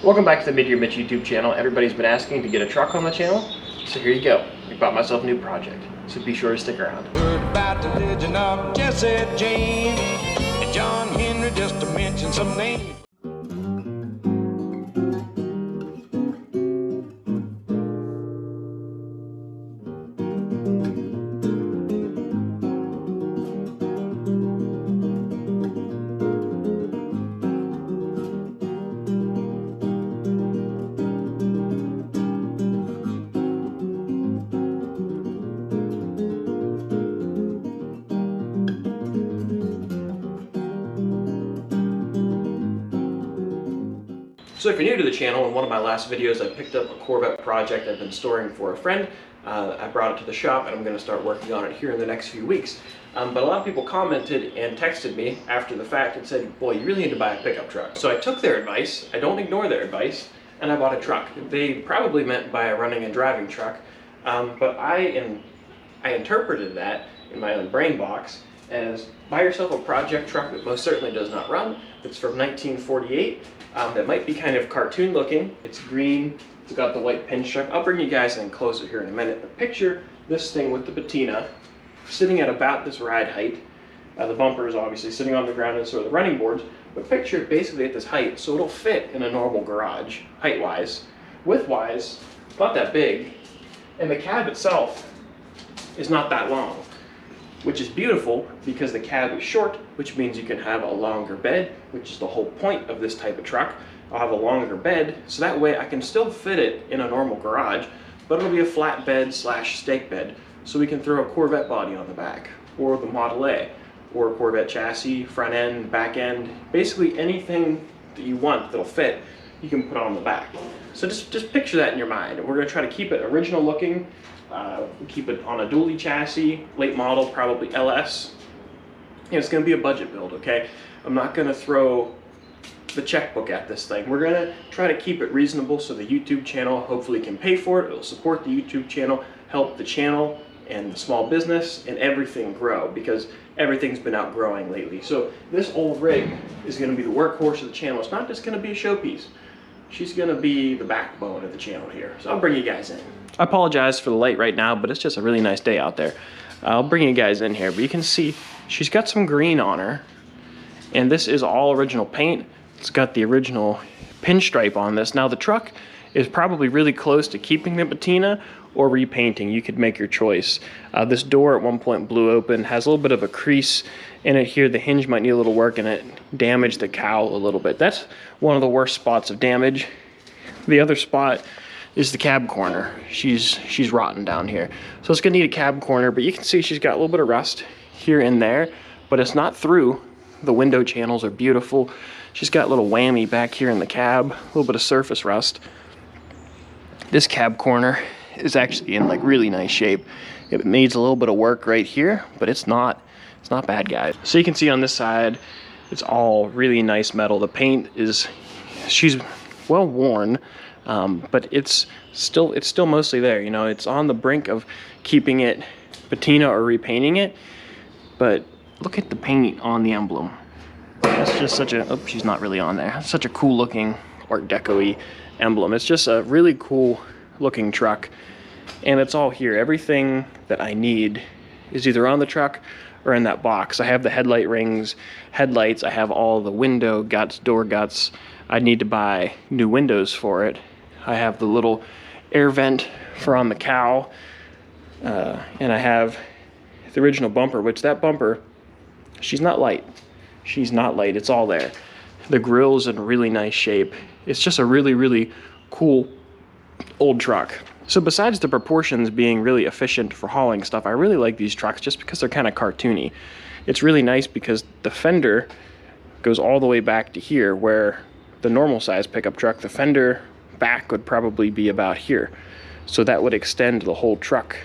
Welcome back to the Mid-Year Mitch YouTube channel. Everybody's been asking to get a truck on the channel, so here you go. I bought myself a new project, so be sure to stick around. Heard about the legend of Jesse James and John Henry, just to mention some names. So if you're new to the channel, in one of my last videos I picked up a Corvette project I've been storing for a friend. I brought it to the shop and I'm going to start working on it here in the next few weeks. But a lot of people commented and texted me after the fact and said, boy, you really need to buy a pickup truck. So I took their advice, I don't ignore their advice, and I bought a truck. They probably meant buy a running and driving truck, but I interpreted that in my own brain box as buy yourself a project truck that most certainly does not run. It's from 1948. That might be kind of cartoon looking. It's green, it's got the white pinstripe. I'll bring you guys in closer here in a minute. But picture this thing with the patina sitting at about this ride height. The bumper is obviously sitting on the ground and so are the running boards, but picture it basically at this height so it'll fit in a normal garage, height-wise. Width-wise, not that big, and the cab itself is not that long, which is beautiful because the cab is short, which means you can have a longer bed, which is the whole point of this type of truck. I'll have a longer bed, so that way I can still fit it in a normal garage, but it'll be a flat bed slash stake bed, so we can throw a Corvette body on the back, or the Model A, or a Corvette chassis, front end, back end, basically anything that you want that'll fit, you can put on the back. So just picture that in your mind. We're gonna try to keep it original looking, keep it on a dually chassis, late model, probably LS. And it's going to be a budget build, okay? I'm not going to throw the checkbook at this thing. We're going to try to keep it reasonable so the YouTube channel hopefully can pay for it. It'll support the YouTube channel, help the channel and the small business and everything grow because everything's been outgrowing lately. So this old rig is going to be the workhorse of the channel. It's not just going to be a showpiece. She's going to be the backbone of the channel here. So I'll bring you guys in. I apologize for the light right now, but it's just a really nice day out there. I'll bring you guys in here, but you can see she's got some green on her. And this is all original paint. It's got the original pinstripe on this. Now the truck is probably really close to keeping the patina or repainting. You could make your choice. This door at one point blew open, has a little bit of a crease in it here. The hinge might need a little work and it damaged the cowl a little bit. That's one of the worst spots of damage. The other spot is the cab corner. She's rotten down here. So it's gonna need a cab corner, but you can see she's got a little bit of rust here and there, but it's not through. The window channels are beautiful. She's got a little whammy back here in the cab, a little bit of surface rust. This cab corner is actually in like really nice shape. It needs a little bit of work right here, but it's not bad, guys. So you can see on this side, it's all really nice metal. The paint is, she's well worn, but it's still mostly there. You know, it's on the brink of keeping it patina or repainting it, but look at the paint on the emblem. That's just such a, oh, she's not really on there. Such a cool looking Art Deco-y emblem. It's just a really cool looking truck, and it's all here. Everything that I need is either on the truck or in that box. I have the headlight rings, headlights, I have all the window guts, door guts. I need to buy new windows for it. I have the little air vent for on the cowl, and I have the original bumper, which that bumper, she's not light. She's not light, it's all there. The grill's in really nice shape. It's just a really, really cool old truck. So besides the proportions being really efficient for hauling stuff, I really like these trucks just because they're kind of cartoony. It's really nice because the fender goes all the way back to here, where the normal size pickup truck, the fender back would probably be about here. So that would extend the whole truck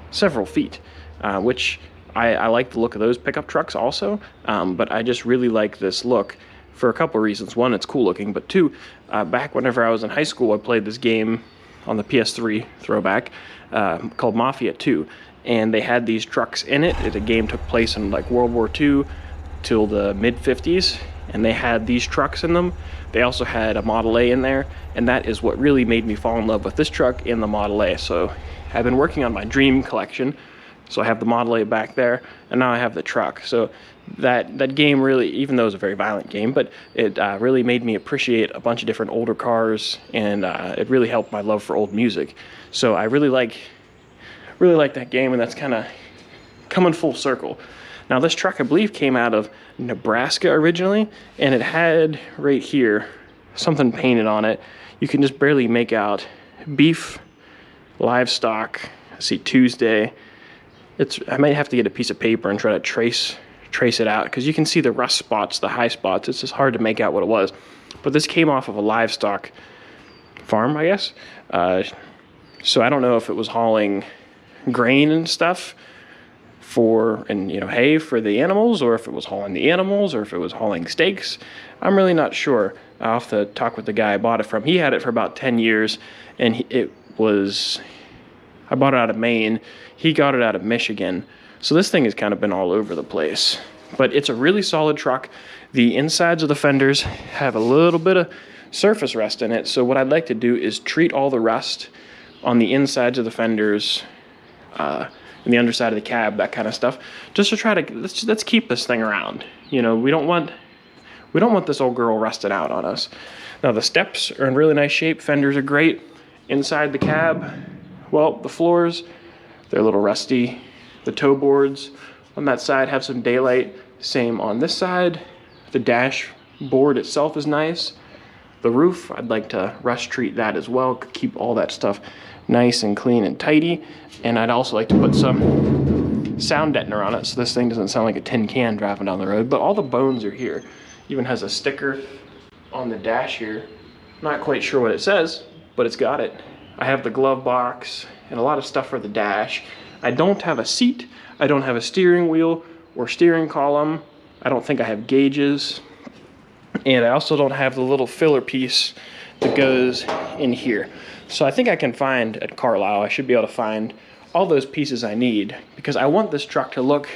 several feet, which I like the look of those pickup trucks also, but I just really like this look for a couple of reasons. One, it's cool looking, but two, back whenever I was in high school, I played this game on the PS3 throwback called Mafia 2, and they had these trucks in it. The game took place in like World War II till the mid-50s, and they had these trucks in them. They also had a Model A in there, and that is what really made me fall in love with this truck and the Model A. So I've been working on my dream collection. So I have the Model A back there, and now I have the truck. So that game really, even though it was a very violent game, but it really made me appreciate a bunch of different older cars, and it really helped my love for old music. So I really like that game, and that's kind of coming full circle. Now this truck, I believe, came out of Nebraska originally, and it had right here something painted on it. You can just barely make out beef, livestock, I see Tuesday. I might have to get a piece of paper and try to trace it out, because you can see the rust spots, the high spots. It's just hard to make out what it was. But this came off of a livestock farm, I guess. So I don't know if it was hauling grain and stuff and hay for the animals, or if it was hauling the animals, or if it was hauling steaks. I'm really not sure. I'll have to talk with the guy I bought it from. He had it for about 10 years, and I bought it out of Maine. He got it out of Michigan. So this thing has kind of been all over the place. But it's a really solid truck. The insides of the fenders have a little bit of surface rust in it. So what I'd like to do is treat all the rust on the insides of the fenders, and the underside of the cab, that kind of stuff, just to try to let's keep this thing around. We don't want this old girl rusted out on us. Now the steps are in really nice shape. Fenders are great. Inside the cab, well, the floors, they're a little rusty. The toe boards on that side have some daylight. Same on this side. The dashboard itself is nice. The roof, I'd like to rust treat that as well. Keep all that stuff nice and clean and tidy. And I'd also like to put some sound deadener on it, so this thing doesn't sound like a tin can driving down the road. But all the bones are here. Even has a sticker on the dash here. Not quite sure what it says, but it's got it. I have the glove box and a lot of stuff for the dash. I don't have a seat. I don't have a steering wheel or steering column. I don't think I have gauges. And I also don't have the little filler piece that goes in here. So I think I can find at Carlisle, I should be able to find all those pieces I need, because I want this truck to look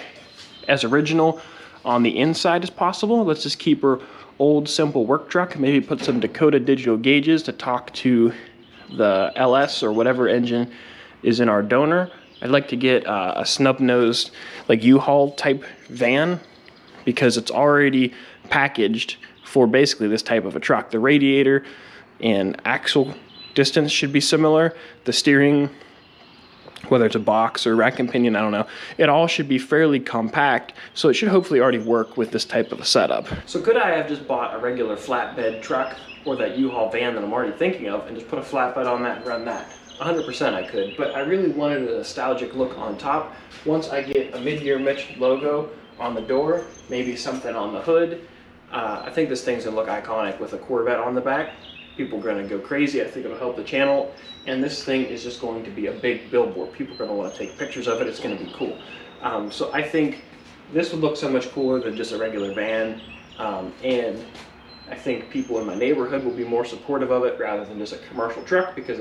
as original on the inside as possible. Let's just keep her old, simple work truck. Maybe put some Dakota digital gauges to talk to the LS or whatever engine is in our donor. I'd like to get a snub-nosed, like U-Haul type van, because it's already packaged for basically this type of a truck. The radiator and axle distance should be similar. The steering, whether it's a box or rack and pinion, I don't know, it all should be fairly compact, so it should hopefully already work with this type of a setup. So could I have just bought a regular flatbed truck or that U-Haul van that I'm already thinking of and just put a flatbed on that and run that? 100% I could, but I really wanted a nostalgic look on top. Once I get a Mid-Year Mitch logo on the door, maybe something on the hood, I think this thing's gonna look iconic with a Corvette on the back. People are gonna go crazy. I think it'll help the channel, and this thing is just going to be a big billboard. People are gonna wanna take pictures of it. It's gonna be cool. So I think this would look so much cooler than just a regular van, and I think people in my neighborhood will be more supportive of it rather than just a commercial truck, because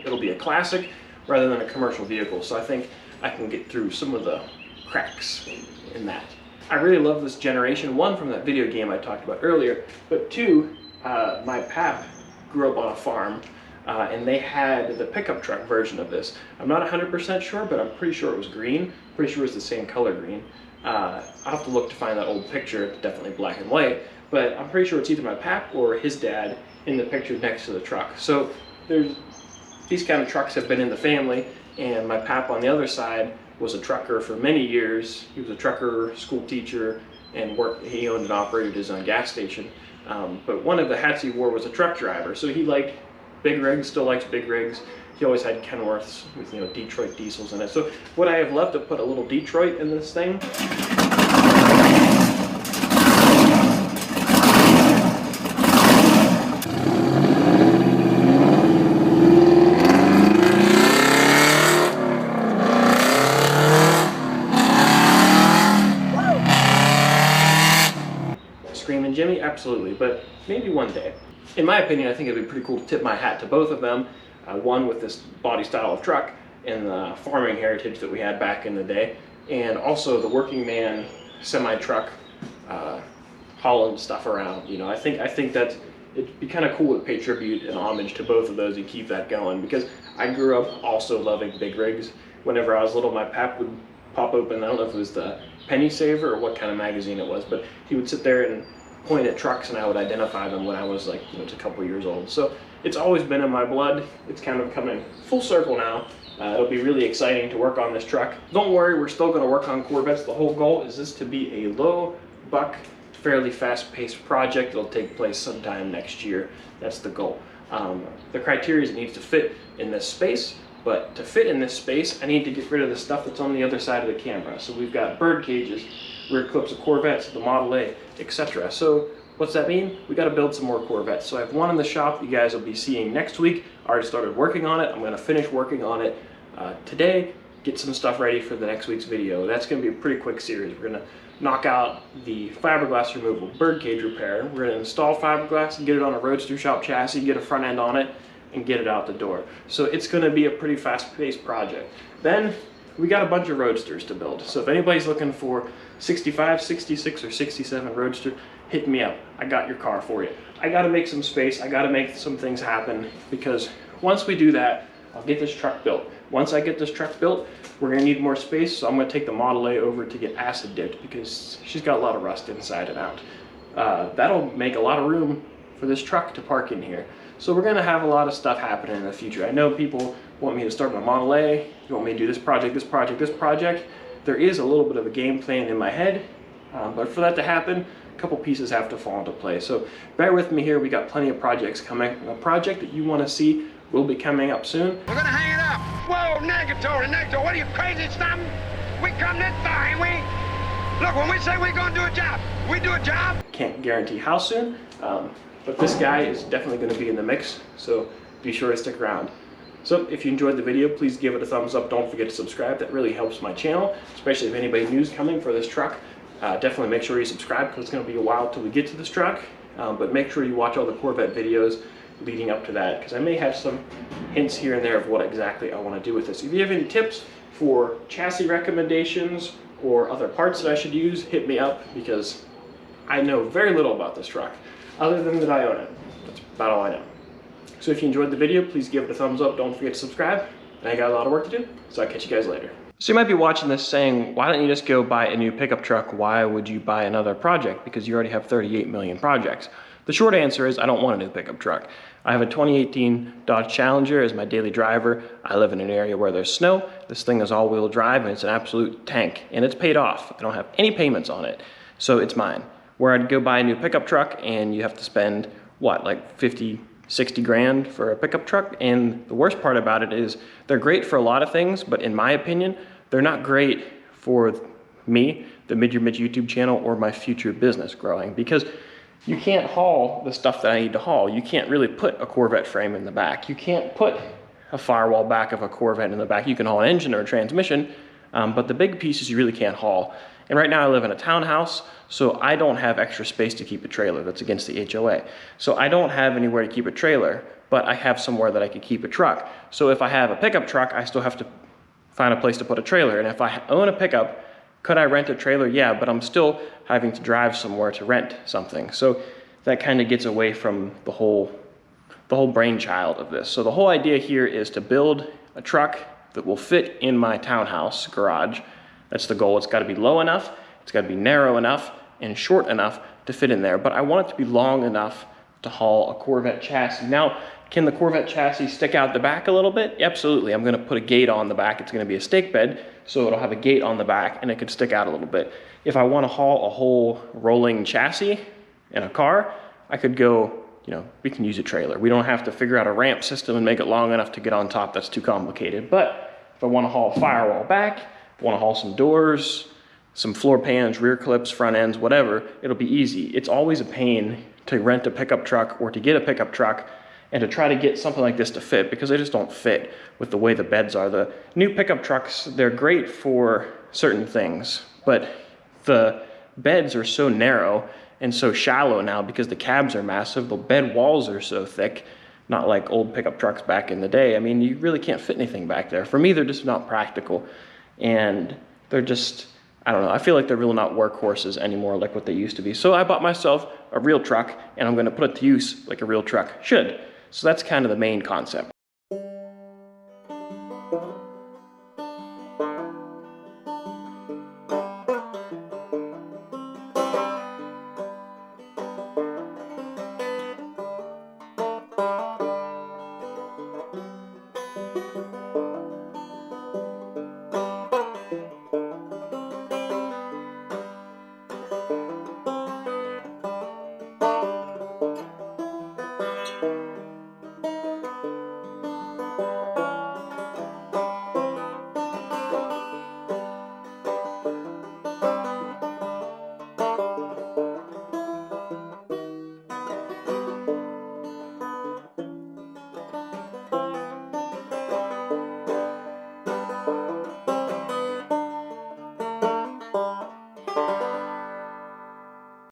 it'll be a classic rather than a commercial vehicle. So I think I can get through some of the cracks in that. I really love this generation, one from that video game I talked about earlier, but two, my pap grew up on a farm, and they had the pickup truck version of this. I'm not 100% sure, but I'm pretty sure it was green. Pretty sure it's the same color green. I'll have to look to find that old picture. It's definitely black and white, but I'm pretty sure it's either my pap or his dad in the picture next to the truck. So these kind of trucks have been in the family, and my pap on the other side was a trucker for many years. He was a trucker, school teacher, and he owned and operated his own gas station. But one of the hats he wore was a truck driver. So he liked big rigs, still likes big rigs. He always had Kenworths with Detroit diesels in it. So would I have loved to put a little Detroit in this thing? Screaming Jimmy? Absolutely, but maybe one day. In my opinion, I think it'd be pretty cool to tip my hat to both of them. One with this body style of truck and the farming heritage that we had back in the day, and also the working man semi-truck hauling stuff around. You know, I think that it'd be kind of cool to pay tribute and homage to both of those and keep that going, because I grew up also loving big rigs. Whenever I was little, my pap would pop open, I don't know if it was the Penny Saver or what kind of magazine it was, but he would sit there and point at trucks and I would identify them when I was like, you know, just a couple years old. So it's always been in my blood. It's kind of coming full circle now. It'll be really exciting to work on this truck. Don't worry, we're still going to work on Corvettes. The whole goal is this to be a low buck, fairly fast-paced project. It'll take place sometime next year. That's the goal. The criteria is it needs to fit in this space, but to fit in this space, I need to get rid of the stuff that's on the other side of the camera. So we've got bird cages, rear clips of Corvettes, the Model A, etc. So what's that mean? We got to build some more Corvettes. So I have one in the shop you guys will be seeing next week. I already started working on it. I'm going to finish working on it today, get some stuff ready for the next week's video. That's going to be a pretty quick series. We're going to knock out the fiberglass removal, birdcage repair. We're going to install fiberglass and get it on a Roadster shop chassis, get a front end on it, and get it out the door. So it's going to be a pretty fast-paced project. Then we got a bunch of Roadsters to build. So if anybody's looking for 65, 66, or 67 Roadster, hit me up. I got your car for you. I got to make some space. I got to make some things happen, because once we do that, I'll get this truck built. Once I get this truck built, we're going to need more space, so I'm going to take the Model A over to get acid dipped, because she's got a lot of rust inside and out. That'll make a lot of room for this truck to park in here. So we're going to have a lot of stuff happening in the future. I know people want me to start my Model A, you want me to do this project, this project, this project. There is a little bit of a game plan in my head, but for that to happen, a couple pieces have to fall into place. So bear with me here, we got plenty of projects coming. A project that you want to see will be coming up soon. We're gonna hang it up. Whoa, negatory, what are you, crazy something? We come this far, ain't we? Look, when we say we're gonna do a job, we do a job. Can't guarantee how soon, but this guy is definitely going to be in the mix, so be sure to stick around. So if you enjoyed the video, please give it a thumbs up. Don't forget to subscribe. That really helps my channel, especially if anybody new's coming for this truck. Definitely make sure you subscribe, because it's going to be a while till we get to this truck, but make sure you watch all the Corvette videos leading up to that, because I may have some hints here and there of what exactly I want to do with this. If you have any tips for chassis recommendations or other parts that I should use, hit me up, because I know very little about this truck other than that I own it. That's about all I know. So if you enjoyed the video, please give it a thumbs up. Don't forget to subscribe. And I got a lot of work to do, so I'll catch you guys later. So you might be watching this saying, why don't you just go buy a new pickup truck? Why would you buy another project? Because you already have 38 million projects. The short answer is I don't want a new pickup truck. I have a 2018 Dodge Challenger as my daily driver. I live in an area where there's snow. This thing is all-wheel drive, and it's an absolute tank, and it's paid off. I don't have any payments on it, so it's mine. Where I'd go buy a new pickup truck and you have to spend, what, like 50, 60 grand for a pickup truck? And the worst part about it is they're great for a lot of things, but in my opinion, they're not great for me, the Mid-Year YouTube channel, or my future business growing, because you can't haul the stuff that I need to haul. You can't really put a Corvette frame in the back. You can't put a firewall back of a Corvette in the back. You can haul an engine or a transmission, but the big pieces you really can't haul. And right now I live in a townhouse, so I don't have extra space to keep a trailer. That's against the HOA. So I don't have anywhere to keep a trailer, but I have somewhere that I could keep a truck. So if I have a pickup truck, I still have to find a place to put a trailer. And if I own a pickup, could I rent a trailer? Yeah, but I'm still having to drive somewhere to rent something. So that kind of gets away from the whole brainchild of this. So the whole idea here is to build a truck that will fit in my townhouse garage. That's the goal. It's got to be low enough, it's got to be narrow enough, and short enough to fit in there. But I want it to be long enough to haul a Corvette chassis. Now, can the Corvette chassis stick out the back a little bit? Absolutely. I'm going to put a gate on the back. It's going to be a stake bed, so it'll have a gate on the back and it can stick out a little bit. If I want to haul a whole rolling chassis in a car, I could go, we can use a trailer. We don't have to figure out a ramp system and make it long enough to get on top. That's too complicated. But if I want to haul a firewall back, if I want to haul some doors, some floor pans, rear clips, front ends, whatever, it'll be easy. It's always a pain to rent a pickup truck or to get a pickup truck and to try to get something like this to fit, because they just don't fit with the way the beds are. The new pickup trucks, they're great for certain things, but the beds are so narrow and so shallow now because the cabs are massive. The bed walls are so thick, not like old pickup trucks back in the day. I mean, you really can't fit anything back there. For me, they're just not practical, and they're just I don't know, I feel like they're really not workhorses anymore like what they used to be. So I bought myself a real truck, and I'm gonna put it to use like a real truck should. So that's kind of the main concept.